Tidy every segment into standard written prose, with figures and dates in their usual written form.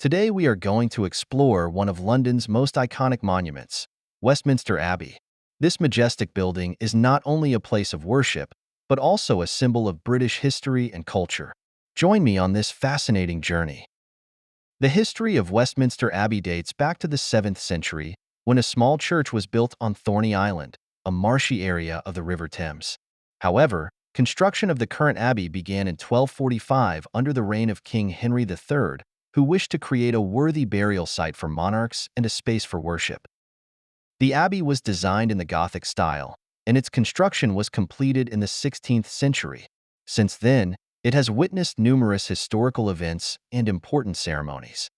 Today we are going to explore one of London's most iconic monuments, Westminster Abbey. This majestic building is not only a place of worship, but also a symbol of British history and culture. Join me on this fascinating journey. The history of Westminster Abbey dates back to the 7th century, when a small church was built on Thorney Island, a marshy area of the River Thames. However, construction of the current abbey began in 1245 under the reign of King Henry III, who wished to create a worthy burial site for monarchs and a space for worship. The abbey was designed in the Gothic style, and its construction was completed in the 16th century. Since then, it has witnessed numerous historical events and important ceremonies.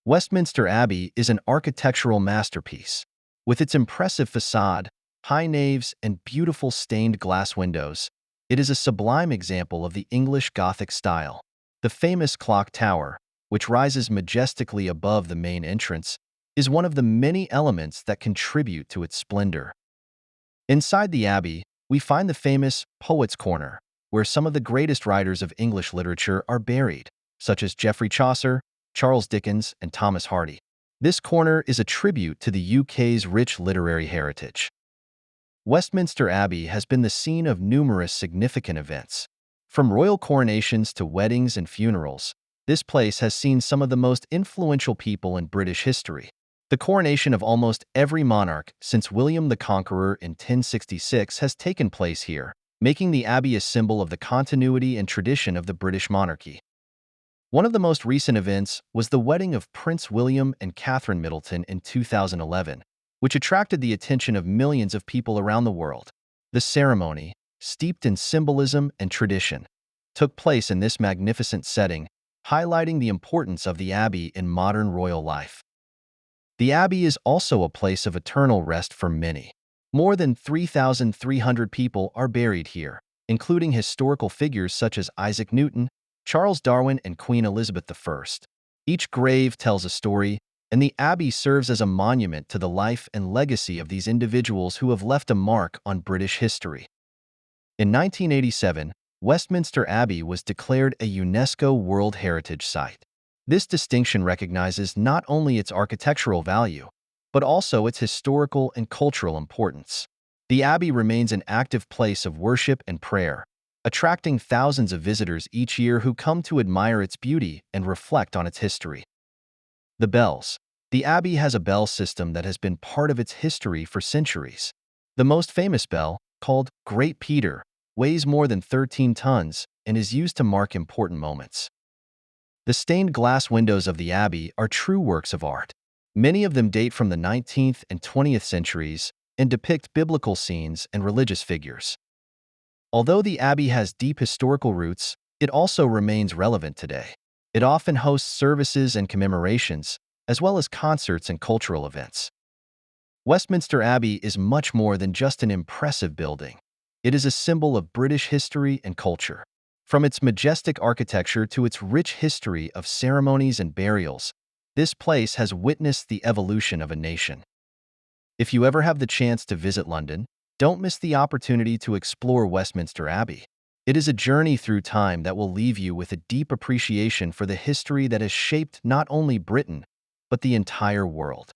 Westminster Abbey is an architectural masterpiece. With its impressive façade, high naves, and beautiful stained glass windows, it is a sublime example of the English Gothic style. The famous clock tower, which rises majestically above the main entrance, is one of the many elements that contribute to its splendor. Inside the abbey, we find the famous Poets' Corner, where some of the greatest writers of English literature are buried, such as Geoffrey Chaucer, Charles Dickens, and Thomas Hardy. This corner is a tribute to the UK's rich literary heritage. Westminster Abbey has been the scene of numerous significant events. From royal coronations to weddings and funerals, this place has seen some of the most influential people in British history. The coronation of almost every monarch since William the Conqueror in 1066 has taken place here, making the Abbey a symbol of the continuity and tradition of the British monarchy. One of the most recent events was the wedding of Prince William and Catherine Middleton in 2011, which attracted the attention of millions of people around the world. The ceremony, steeped in symbolism and tradition, took place in this magnificent setting, highlighting the importance of the Abbey in modern royal life. The Abbey is also a place of eternal rest for many. More than 3,300 people are buried here, including historical figures such as Isaac Newton, Charles Darwin, and Queen Elizabeth I. Each grave tells a story, and the Abbey serves as a monument to the life and legacy of these individuals who have left a mark on British history. In 1987, Westminster Abbey was declared a UNESCO World Heritage Site. This distinction recognizes not only its architectural value, but also its historical and cultural importance. The Abbey remains an active place of worship and prayer, attracting thousands of visitors each year who come to admire its beauty and reflect on its history. The bells. The Abbey has a bell system that has been part of its history for centuries. The most famous bell, called Great Peter, weighs more than 13 tons and is used to mark important moments. The stained glass windows of the Abbey are true works of art. Many of them date from the 19th and 20th centuries and depict biblical scenes and religious figures. Although the Abbey has deep historical roots, it also remains relevant today. It often hosts services and commemorations, as well as concerts and cultural events. Westminster Abbey is much more than just an impressive building. It is a symbol of British history and culture. From its majestic architecture to its rich history of ceremonies and burials, this place has witnessed the evolution of a nation. If you ever have the chance to visit London, don't miss the opportunity to explore Westminster Abbey. It is a journey through time that will leave you with a deep appreciation for the history that has shaped not only Britain, but the entire world.